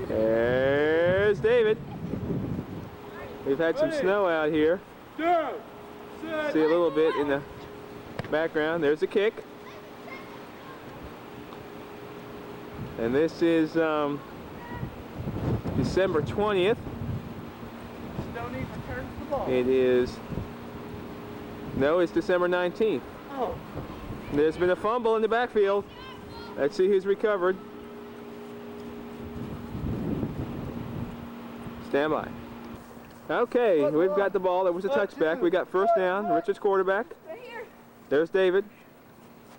There's David. We've had some snow out here. See a little bit in the background. There's the kick. And this is December 20th. It is, no, it's December 19th. Oh. There's been a fumble in the backfield. Let's see who's recovered. Stand by. Okay, we've got the ball. There was a touchback. We got first down. Richard's quarterback. There's David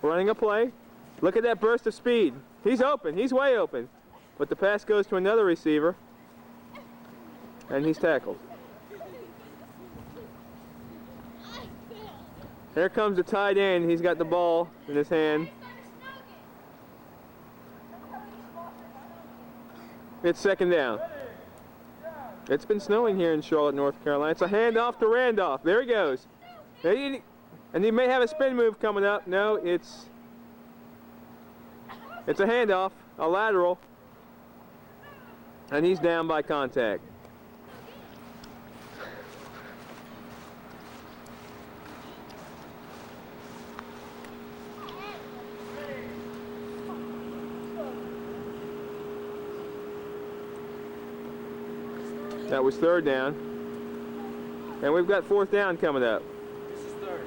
running a play. Look at that burst of speed. He's open. He's way open. But the pass goes to another receiver. And he's tackled. Here comes the tight end. He's got the ball in his hand. It's second down. It's been snowing here in Charlotte, North Carolina. It's a handoff to Randolph. There he goes. And he may have a spin move coming up. No, it's a handoff, a lateral. And he's down by contact. That was third down. And we've got fourth down coming up. This is third.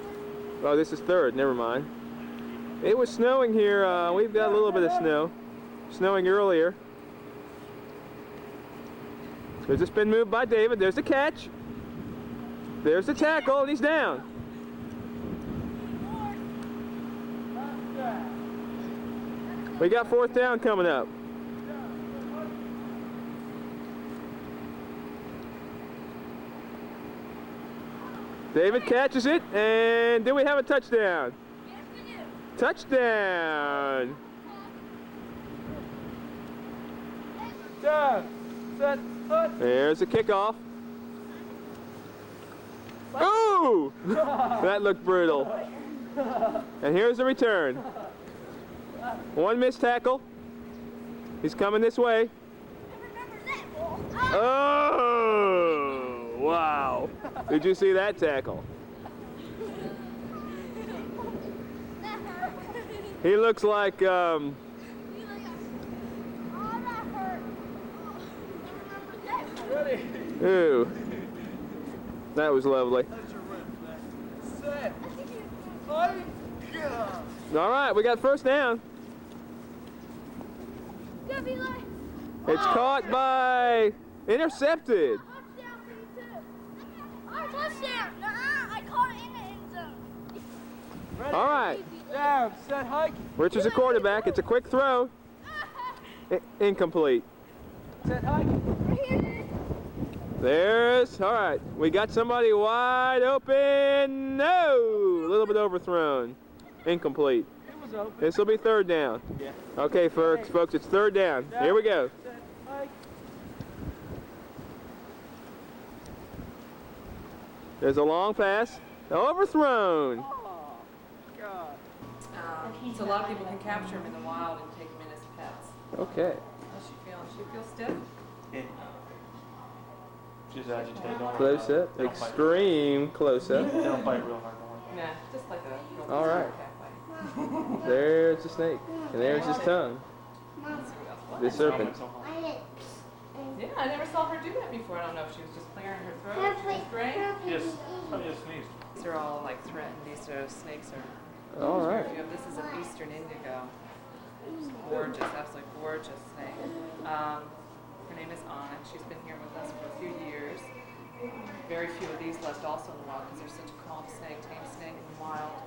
Oh, this is third. Never mind. It was snowing here. We've got a little bit of snow. Snowing earlier. There's a spin move by David. There's the catch. There's the tackle, and he's down. We got fourth down coming up. David catches it, and do we have a touchdown? Yes, we do. Touchdown! Down, set, touch. There's the kickoff. Ooh! That looked brutal. And here's the return. One missed tackle. He's coming this way. Oh! Wow! Did you see that tackle? He looks like ooh, that was lovely. All right, we got first down. It's caught by intercepted. Touchdown! I caught it in the end zone. All right. Down, set, hike. Richard's a quarterback. It's a quick throw. Incomplete. Set, hike. There's, all right. We got somebody wide open. No, a little bit overthrown. Incomplete. It was open. This will be third down. Yeah. Okay, folks, it's third down. Here we go. Set, hike. There's a long pass. Overthrown. Oh, God. So a lot of people can capture them in the wild and take them in as pets. Okay. How's she feeling? She feels stiff? Yeah. She's agitated. Close up. Extreme close up. They don't bite real hard. Nah, just like a real All right. cat bite. There's the snake. And there's his tongue. The serpent. Yeah, I never saw her do that before. I don't know if she was just clearing her throat, if she was spraying. Yes. Probably just sneezed. These are all like threatened. These are snakes are. All right. This is an eastern indigo. It's gorgeous, absolutely gorgeous snake. Her name is Anna. She's been here with us for a few years. Very few of these left also in the wild because they're such a calm snake, tame snake in the wild.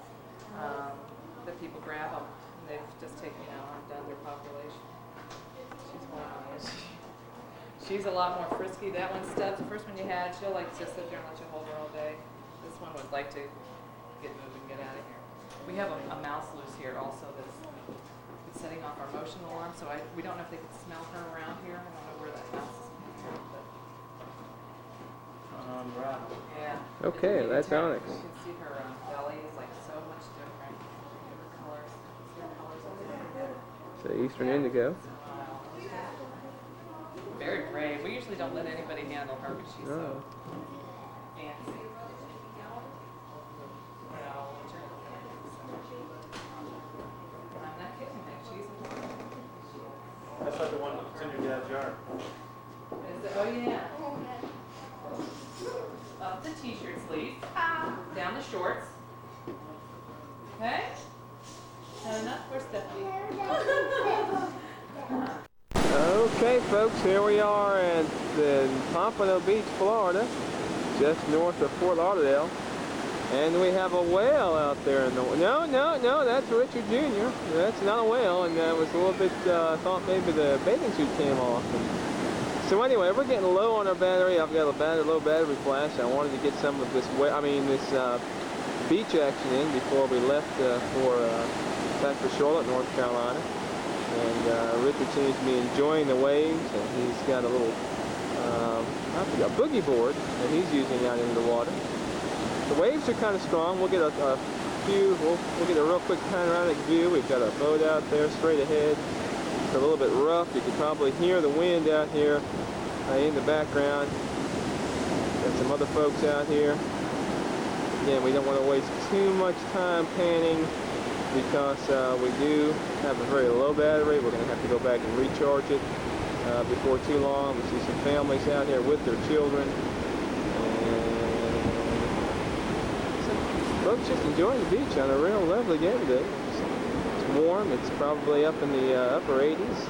That people grab them and they've just taken undone their population. She's one of them. She's a lot more frisky. That one, Stubbs, the first one you had, she'll like just sit there and let you hold her all day. This one would like to get moving, get out of here. We have a mouse loose here also that's setting off our motion alarm, so we don't know if they can smell her around here. I don't know where that mouse is from, but Right. yeah. Okay, that's Onyx. You can see her belly is like so much different. Her colors, see her colors over there. So Eastern Indigo. Very usually don't let anybody handle her because she's so fancy. I'm not kidding, man. She's That's like the one that's in your dad's yard. Is it? Oh, yeah. Up the t-shirt sleeve, down the shorts. Okay? Not enough for Stephanie. Okay, folks, here we are at Pompano Beach, Florida, just north of Fort Lauderdale. And we have a whale out there in the... No, that's Richard Jr. That's not a whale, and I was a little bit, thought maybe the bathing suit came off. So anyway, we're getting low on our battery. I've got a low battery flash. I wanted to get some of this beach action in before we left back for Charlotte, North Carolina. And Richard seems to be enjoying the waves, and he's got a little boogie board that he's using out into the water. The waves are kind of strong. We'll get a few. We'll get a real quick panoramic view. We've got a boat out there straight ahead. It's a little bit rough. You can probably hear the wind out here in the background. Got some other folks out here. Again, we don't want to waste too much time panning because we do have a very low battery. We're going to have to go back and recharge it before too long. We see some families out here with their children. Folks just enjoying the beach on a real lovely day today. It's warm. It's probably up in the upper 80s.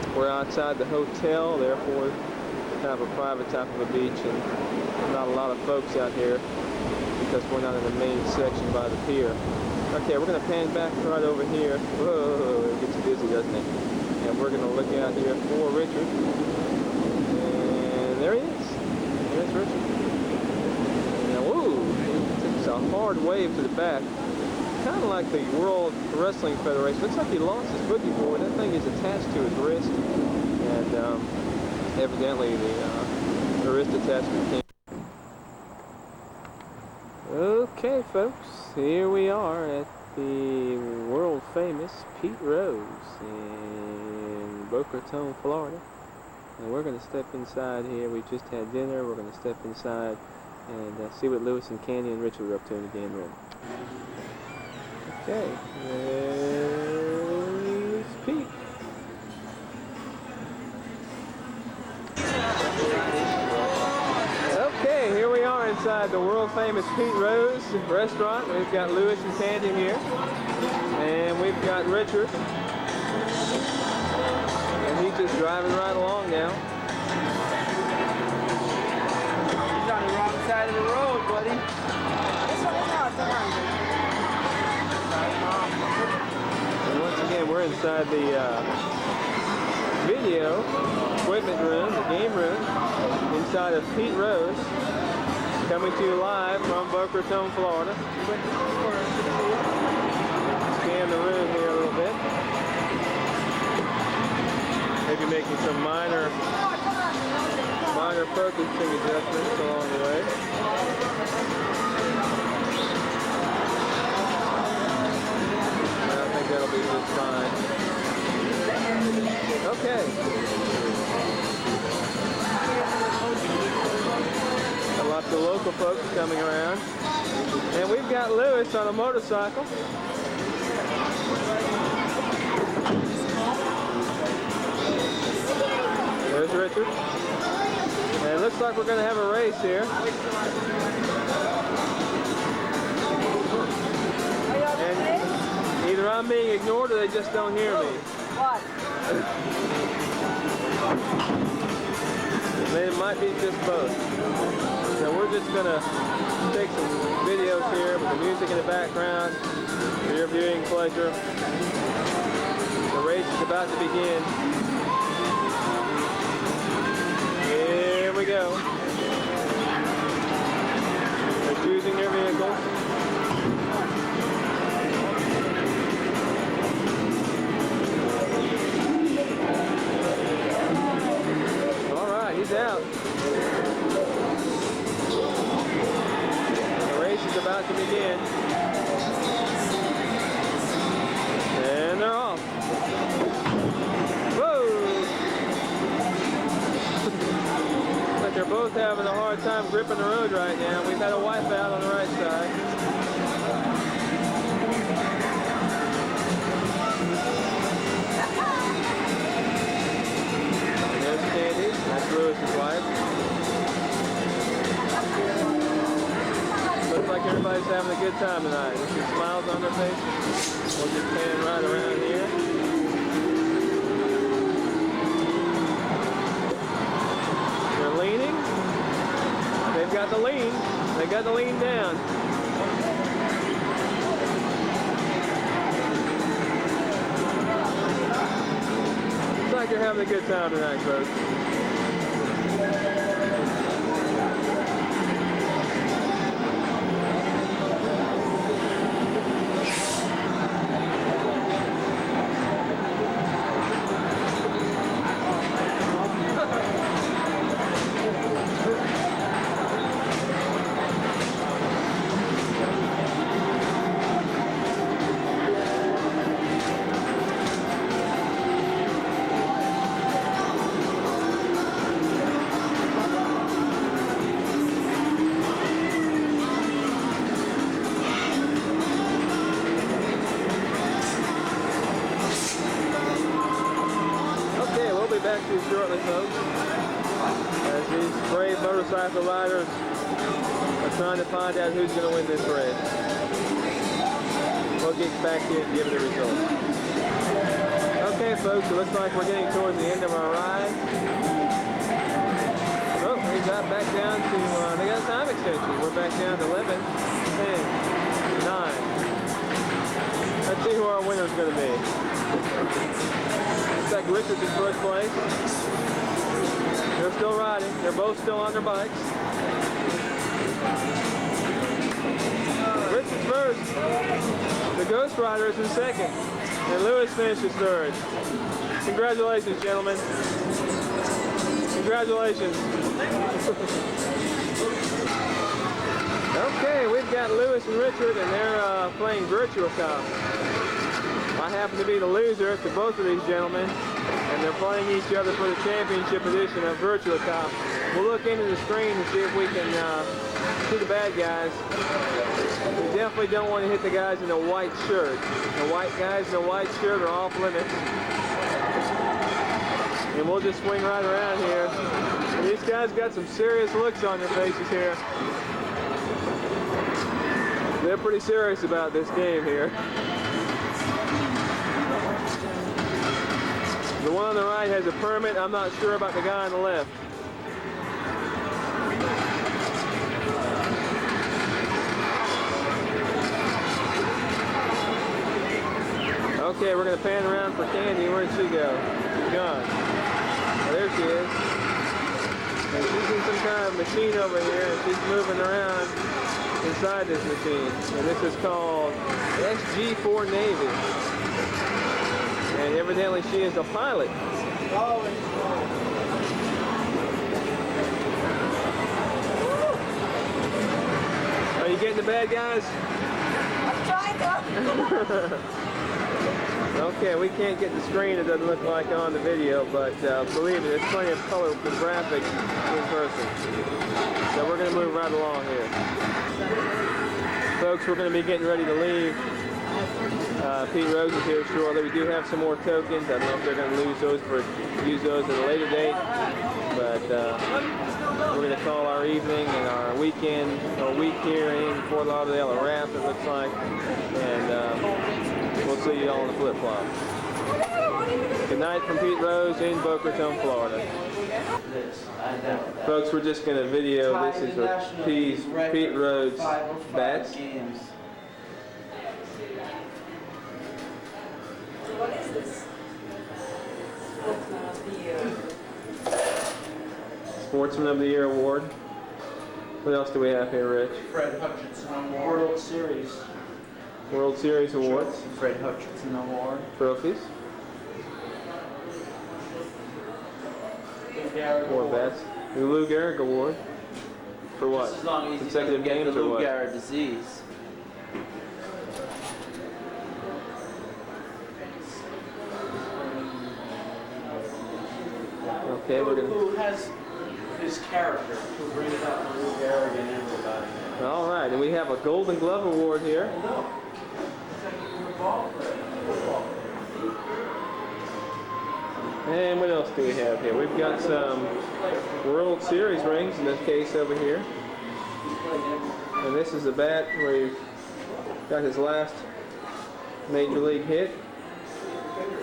And we're outside the hotel, therefore kind of a private type of a beach, and not a lot of folks out here because we're not in the main section by the pier. Okay, we're going to pan back right over here. Whoa, it gets busy, doesn't it? And we're going to look out here for Richard. And there he is. There's Richard. It's a hard wave to the back, kind of like the World Wrestling Federation. Looks like he lost his boogie board. That thing is attached to his wrist, and evidently the wrist attachment came. Okay, folks, here we are at the world famous Pete Rose in Boca Raton, Florida, and we're going to step inside here. We just had dinner. We're going to step inside and see what Lewis and Candy and Richard are up to in the game room. Okay, there's Pete. Okay, here we are inside the world-famous Pete Rose restaurant. We've got Lewis and Candy here, and we've got Richard, and he's just driving right along now. Side of the road, buddy. This one is not the one. And once again, we're inside the video equipment room, the game room, inside of Pete Rose, coming to you live from Boca Raton, Florida. Scan the room here a little bit. Maybe making some minor focusing adjustments along the way. And I think that'll be just fine. Okay. Got lots of local folks coming around. And we've got Lewis on a motorcycle. There's Richard. And it looks like we're going to have a race here. And either I'm being ignored or they just don't hear me. What? It might be just both. So we're just going to take some videos here with the music in the background for your viewing pleasure. The race is about to begin. Here we go. They're choosing their vehicle. All right, he's out. The race is about to begin. And they're off. Whoa! both having a hard time gripping the road right now. We've had a wipeout on the right side. And there's Candy. That's Lewis's wife. Looks like everybody's having a good time tonight. You see smiles on their faces. We'll just pan right around here. They're leaning. They've got the lean. They got the lean down. Looks like they're having a good time tonight, folks. Back to you shortly, folks, as these brave motorcycle riders are trying to find out who's going to win this race. We'll get back to you and give it the results. Okay, folks, it looks like we're getting towards the end of our ride. Oh, we got back down to, they got a time extension. We're back down to 11, 10, 9. Let's see who our winner's going to be. Looks like Richard's in first place. They're still riding. They're both still on their bikes. Richard's first. The Ghost Rider is in second. And Lewis finishes third. Congratulations, gentlemen. Congratulations. Okay, we've got Lewis and Richard, and they're playing Virtual Cop. I happen to be the loser to both of these gentlemen, and they're playing each other for the championship edition of Virtual Cop. We'll look into the screen and see if we can see the bad guys. We definitely don't want to hit the guys in the white shirt. The white guys in the white shirt are off limits. And we'll just swing right around here. And these guys got some serious looks on their faces here. They're pretty serious about this game here. The one on the right has a permit. I'm not sure about the guy on the left. Okay, we're going to pan around for Candy. Where'd she go? She's gone. Oh, there she is. And she's in some kind of machine over here, and she's moving around inside this machine. And this is called SG4 Navy. And evidently she is a pilot. Are you getting the bad guys? I'm trying to. Okay, we can't get the screen. It doesn't look like on the video, but believe me, there's plenty of colorful graphics in person. So we're going to move right along here. Folks, we're going to be getting ready to leave. Pete Rose is here shortly. We do have some more tokens. I don't know if they're going to use those at a later date, but we're going to call our evening and our weekend, or week here in Fort Lauderdale a wrap, it looks like, and we'll see you all in the flip-flop. Good night from Pete Rose in Boca Raton, Florida. Folks, we're just going to video. This is Pete Rose bats. What is this? Sportsman of the Year award. What else do we have here, Rich? Fred Hutchinson Award. World Series. World Series awards. Fred Hutchinson Award. Trophies. Or best. The Lou Gehrig Award. For what? As long as consecutive games the or Lou what? Gehrig disease. Okay, we're gonna. Who has his character. He'll bring it up a little arrogant everybody. All right, and we have a Golden Glove Award here. No. It's like you're a ball player. Football player. And what else do we have here? We've got some World Series rings in this case over here. And this is the bat where he got his last major league hit.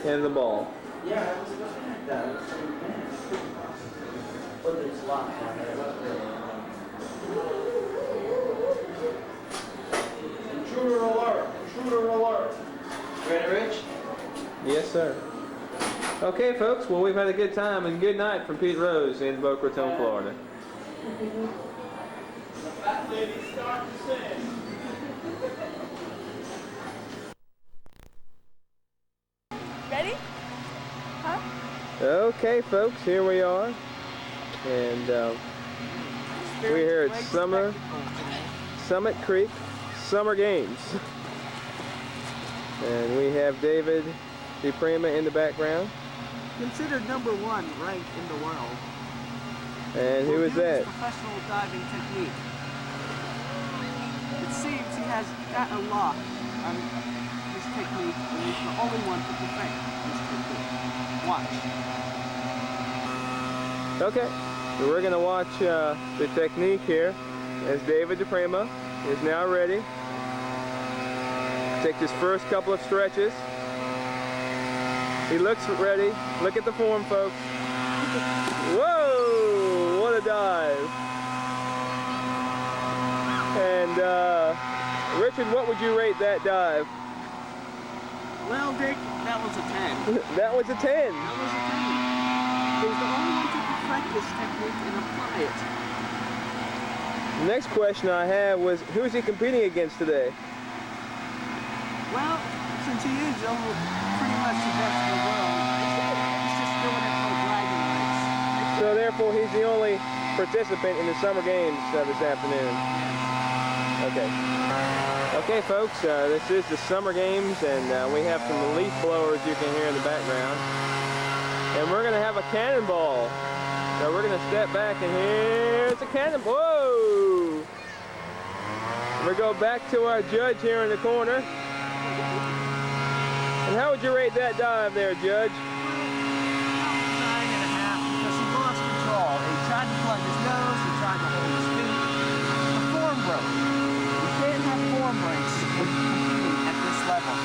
And the ball. Yeah, I was looking at that. But there's lots on there. Intruder alert! Intruder alert! Ready, Rich? Yes, sir. Okay, folks. Well, we've had a good time, and good night from Pete Rose in Boca Raton, Florida. The fat lady starting to sing. Ready? Huh? Okay, folks. Here we are, and we're here at Summit Creek Summer Games, and we have David DePrima in the background. Considered #1 ranked in the world. And who is that? Professional diving technique. It seems he has got a lock on his technique, and he's the only one to perfect this technique. Watch. Okay, so we're going to watch the technique here as David DePrima is now ready. Takes his first couple of stretches. He looks ready. Look at the form, folks. Whoa! What a dive. And Richard, what would you rate that dive? Well, Dick, that was a 10. That was a 10. That was a 10. He's the only one to perfect this technique and apply it. The next question I have was, who is he competing against today? Well, since he is over pretty much the best in the world, he's just doing it for bragging rights. So therefore, he's the only participant in the Summer Games this afternoon. Okay. Okay, folks, this is the Summer Games, and we have some leaf blowers you can hear in the background. And we're going to have a cannonball. So we're going to step back, and here's a cannonball. Whoa! We go back to our judge here in the corner. And how would you rate that dive there, Judge? 9.5, because he lost control. He tried to plug his nose, he tried to hold his feet. The form broke. You can't have form breaks competing at this level.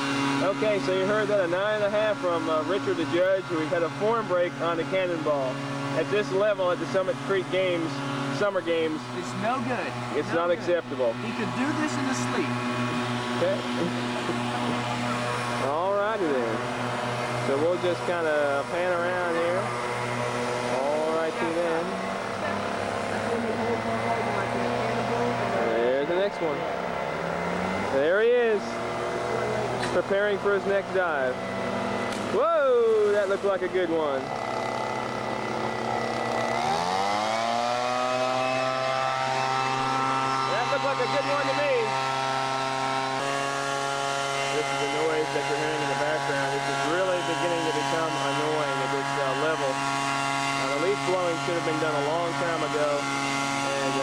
Okay, so you heard that, a 9.5 from Richard the judge, who had a form break on the cannonball. At this level, at the Summit Creek Games, Summer Games, It's no good. it's No not good. acceptable. He could do this in his sleep. Okay. Alrighty then. So we'll just kind of pan around here. Alrighty then. There's the next one. There he is. Preparing for his next dive. Whoa! That looked like a good one. That looked like a good one to me. This is the noise that you're hearing in the background. This is really beginning to become annoying at this level. The leaf blowing should have been done a long time ago, and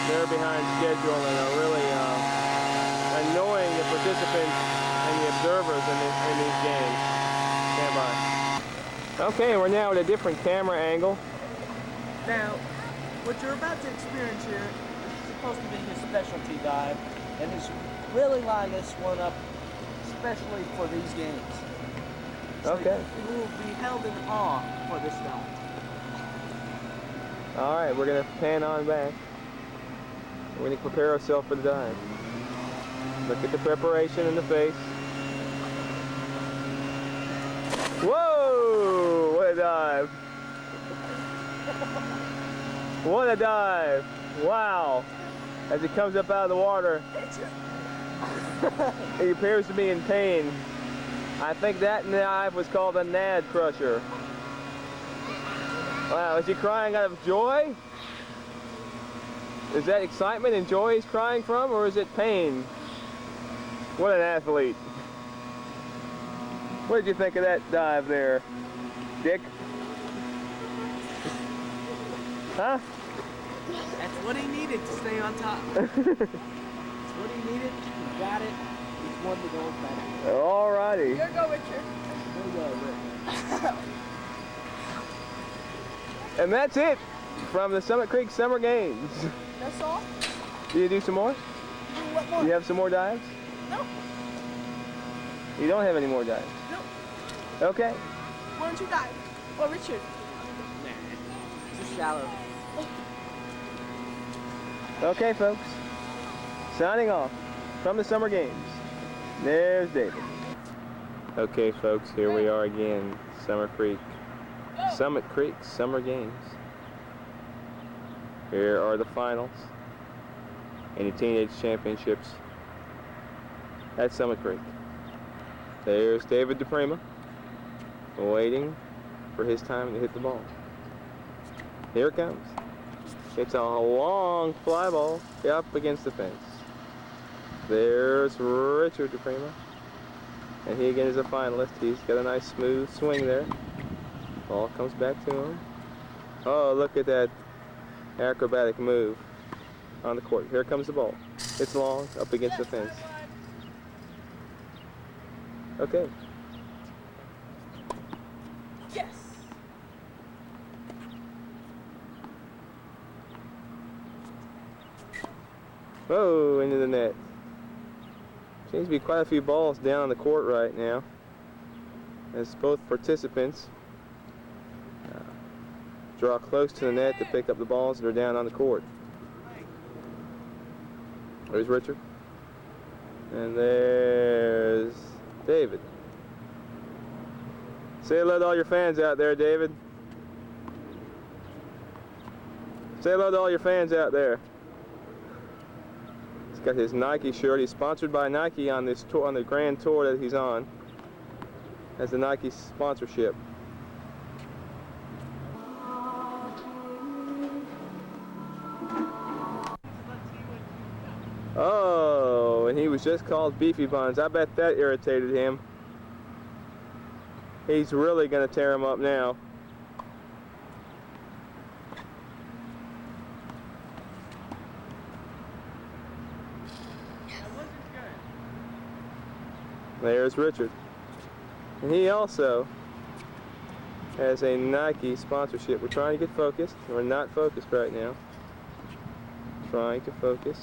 they're behind schedule and are really annoying the participants and the observers in these games. Stand by. Okay, we're now at a different camera angle. Now, what you're about to experience here is supposed to be his specialty dive, and he's really lined this one up especially for these games. So Okay. you will be held in awe for this dive. All right, we're gonna pan on back. We need to prepare ourselves for the dive. Look at the preparation in the face. Whoa! What a dive! What a dive! Wow! As he comes up out of the water, he appears to be in pain. I think that dive was called a Nad Crusher. Wow, is he crying out of joy? Is that excitement and joy he's crying from, or is it pain? What an athlete. What did you think of that dive there, Dick? Huh? That's what he needed to stay on top. That's what he needed. He got it. He's won the gold medal. Alrighty. Here you go, Richard. There you go, Rick. And that's it from the Summit Creek Summer Games. That's all? Do you do some more? What more? You have some more dives? No. You don't have any more dives? No. Okay. Why don't you dive? Or Richard? Nah, too shallow. Okay, folks. Signing off from the Summer Games. There's David. Okay, folks, here we are again. Summit Creek Summer Games. Here are the finals and the Teenage Championships at Summit Creek. There's David DePrima waiting for his time to hit the ball. Here it comes. It's a long fly ball up against the fence. There's Richard DePrima. And he again is a finalist. He's got a nice smooth swing there. Ball comes back to him. Oh, look at that acrobatic move on the court. Here comes the ball. It's long, up against the fence. Okay. Yes. Whoa, into the net. Seems to be quite a few balls down on the court right now, as both participants draw close to the net to pick up the balls that are down on the court. There's Richard. And there's David. Say hello to all your fans out there, David. Say hello to all your fans out there. He's got his Nike shirt. He's sponsored by Nike on this tour, on the grand tour that he's on. Has the Nike sponsorship. Oh, and he was just called Beefy Buns. I bet that irritated him. He's really going to tear him up now. There's Richard. And he also has a Nike sponsorship. We're trying to get focused. We're not focused right now. Trying to focus.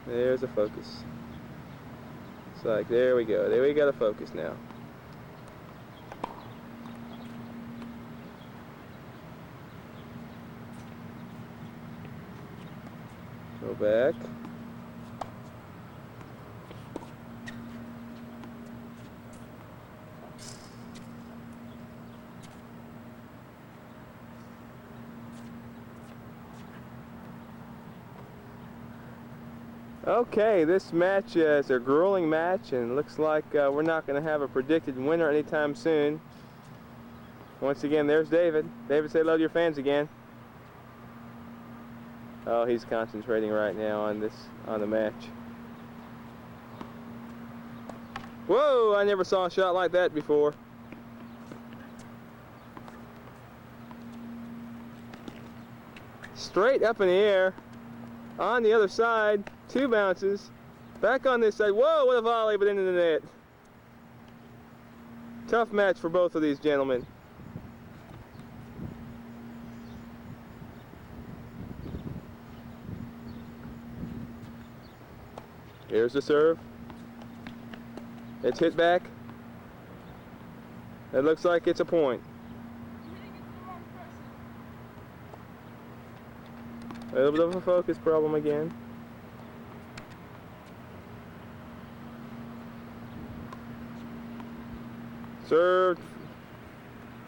There's a focus. It's like, there we go. There we got a focus now. Go back. Okay, this match is a grueling match, and looks like we're not going to have a predicted winner anytime soon. Once again, there's David. David, say hello to your fans again. Oh, he's concentrating right now on the match. Whoa, I never saw a shot like that before. Straight up in the air, on the other side. 2 bounces, back on this side. Whoa, what a volley, but into the net. Tough match for both of these gentlemen. Here's the serve. It's hit back. It looks like it's a point. A little bit of a focus problem again. Served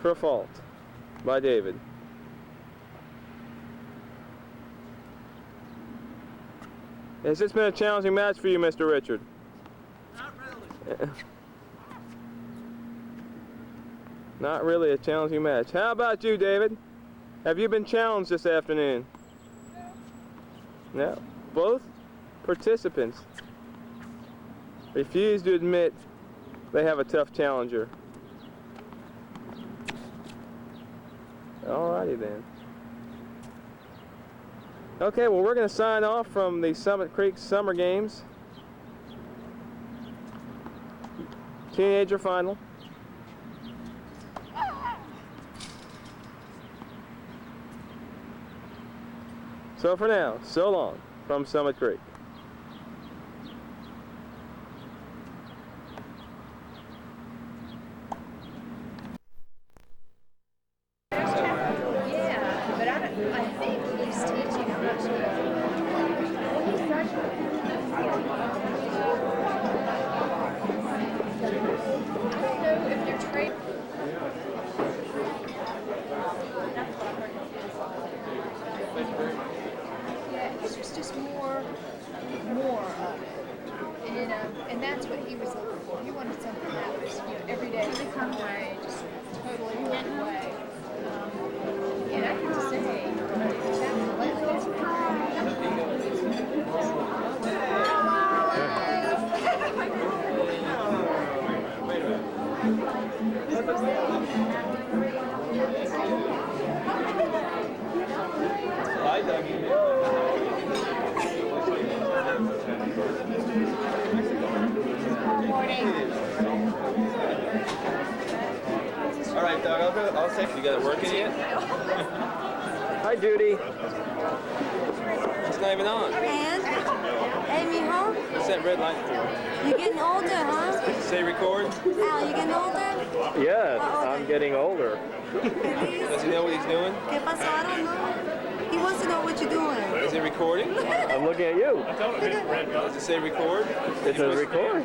for a fault by David. Has this been a challenging match for you, Mr. Richard? Not really. Not really a challenging match. How about you, David? Have you been challenged this afternoon? No. Both participants refuse to admit they have a tough challenger. Alrighty then. Okay, well, we're going to sign off from the Summit Creek Summer Games. Teenager final. So for now, so long from Summit Creek. Yeah, but I think he's teaching. I'm not sure. I don't know if they're training. Yeah, it's just more of it. And that's what he was looking for. He wanted something that was, every day come away, just totally one way. And I have to say, that lately is Hi, All right, Doug, I'll say you got it working yet? Hi, Judy. It's not even on. And? Hey, mijo? What's that red light for? You getting older, huh? Does it say record? Al, you getting older? Yes, I'm getting older. Does he know what he's doing? ¿Qué pasó? I don't know. He wants to know what you're doing. Is it recording? I'm looking at you. Does it say record? It says record.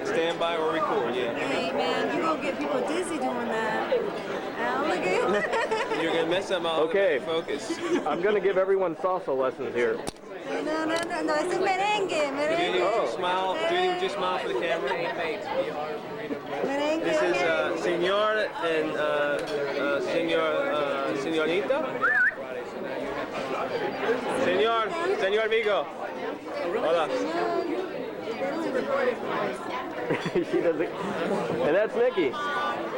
Stand by or record, yeah. Hey, man, you gonna get people dizzy doing that. Al, look at you. You're gonna mess up all focus. I'm going to give everyone salsa lessons here. No, it's a merengue, Judy, merengue. would you smile? Judy, would you smile for the camera? Merengue, This is okay. Senor and Señorita. Señor amigo. Hola. She doesn't. And that's Nikki.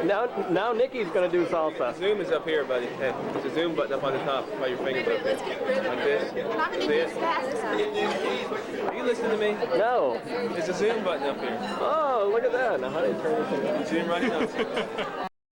Now Nikki's going to do salsa. Zoom is up here, buddy. Hey, there's a zoom button up on the top by your fingers up there. Like this. See it? Are you listening to me? No. There's a zoom button up here. Oh, look at that. Now how do you turn this thing on? Zoom right in on it.